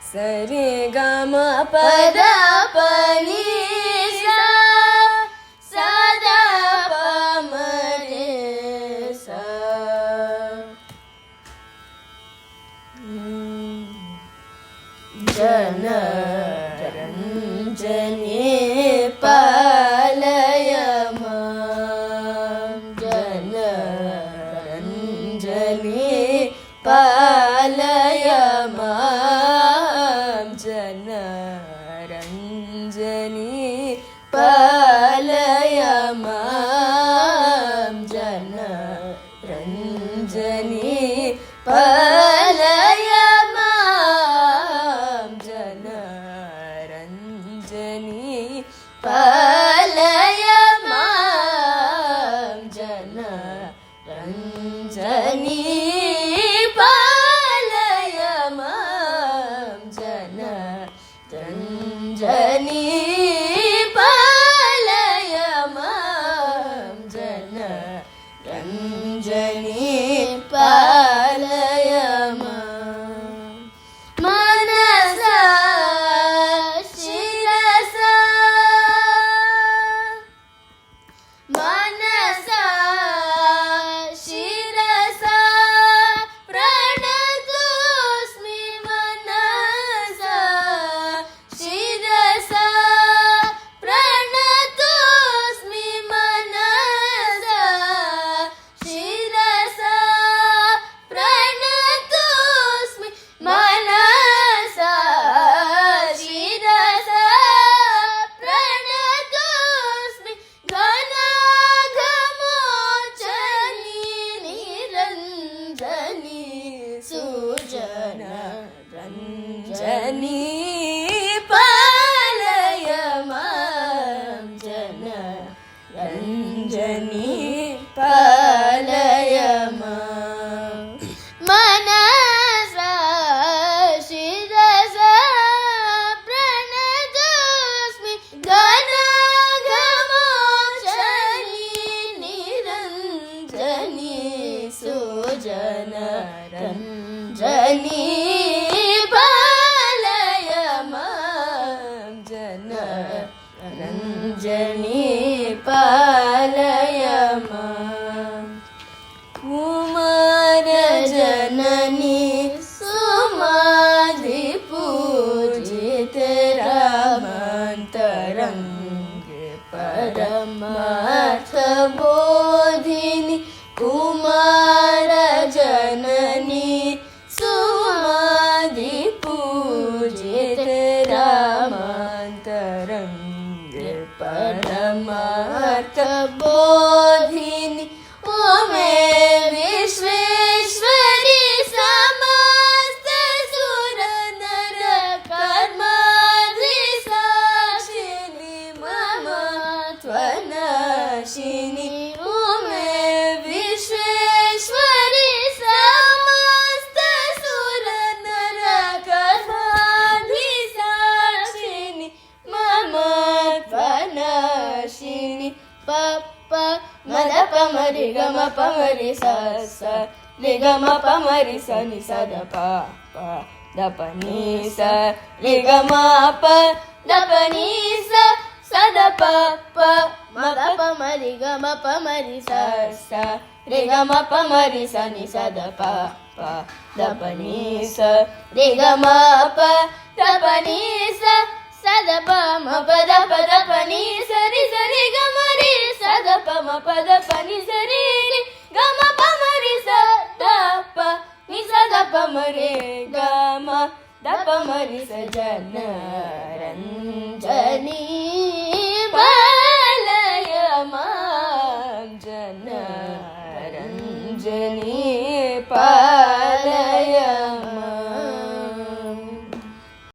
ಸರಿ ಗಮ ಪದ ಪನಿ ಸದ ಪಮರೆ ಸ ಜನ ರಂಜನೆ ಪಾಲಯ ಜನ ರಂಜನೆ ಪಾಲಯ ಜನ ರಂಜನಿ ಪಾಲಯ ಜನ ರಂಜನಿ ಪಾಲಯ ಜನ ರಂಜನಿ ಪಾಲಯ ಜನ ರಂಜನಿ ಪಾಲಯ ಜನ ರಂಜನಿ ಪಾಲಯ ಜನ ರಂಜನಿ ಪಾಲಯ ಮನಸ ಶಿರಸ ಮನಸ ಶಿರಸ ಪ್ರಣತೋಸ್ಮಿ ಮನಸ ಶಿರಸ ಪ್ರಣತೋಸ್ಮಿ ಮನಸ ಶಿರಸ ಪ್ರಣತೋಸ್ಮಿ ಮನಸ ಶಿರಸ ಪ್ರಣತೋಸ್ಮಿ ಘನಾಘಮೋಚನಿ ನಿರಂಜನಿ ಸುಜನ ರಂಜನಿ ಪಾಲಯ ಜನ ರಂಜನಿ ಪಾಲಯ ಮನಸ ಶಿರಸ ಪ್ರಣತೋಸ್ಮಿ ಘನಾಘಮೋಚನಿ ನಿರಂಜನಿ ಸುಜನ ರಂಜನಿ ಪಾಲಯ ಜನ ರಂಜನಿ ಪಾಲಯ ಕುಮಾರ ಜನನಿ ಸುಮಾಧಿ ಪೂಜಿತ ರಾಮಂತರಂಗ ಪರಮಾರ್ಥ ಬೋಧಿನಿ ಕುಮಾರ ಜನನಿ ಸುಮಾಧಿ ಪೂಜಿತ ರಾಮಂತರಂಗ ಪರಮಾರ್ಥ ಬೋಧಿನಿ ಓಮೇ ವಿಶ್ವೇಶ್ವರಿ ಸಮಸ್ತ ಸುರ ನರ ಕರ್ಮಾಧಿ ಸಾಕ್ಷಿನಿ ಮಮ ತ್ವನಾಶಿನಿ ಓಮೇ ವಿಶ್ವೇಶ್ವರಿ ಸಮಸ್ತ ಸುರ ನರ ಕರ್ಮಾಧಿ ಸಾಕ್ಷಿನಿ ಮಮ ತ್ವನಾಶಿನಿ ಪಪ್ಪ ಮದ ಪಮರಿ ಗಮ ಪಮರಿ ಸ ರಿ ಗಮ ಪಮರಿ ಸ ನಿ ಸದ ಪ ದ ಪ ನೀ ಸ ರಿ ಗಮ ಪ ದ ಪ ನೀ ಸ ಸದ ಪ ಮದ ಪಮರಿ ಗಮ ಪಮರಿ ಸ ರಿ ಗಮ ಪಮರಿ ಸ ನಿ ಸದ ಪ ದ ಪ ನೀ ಸ ರಿ ಗಮ ಪ ದ ಪ ನೀ ಸ ಸದ ಪ ಮ ಪ ದ ಪ ನೀ ಸರಿ ಸರಿ ಗಮ ರಿ ಸದ ಪ ಮ ಪ ದ ಪ ನೀ ಸರಿ ರಿ ಗಮ ಪ ಮ ರಿ ಸ ದ ಪ ನಿ ಸದ ಪ ಮ ರೆ ಗಮ ದ ಪ ಮ ರಿ ಸ ಜನ ರಂಜನಿ ಪಾಲಯ ಜನ ರಂಜನಿ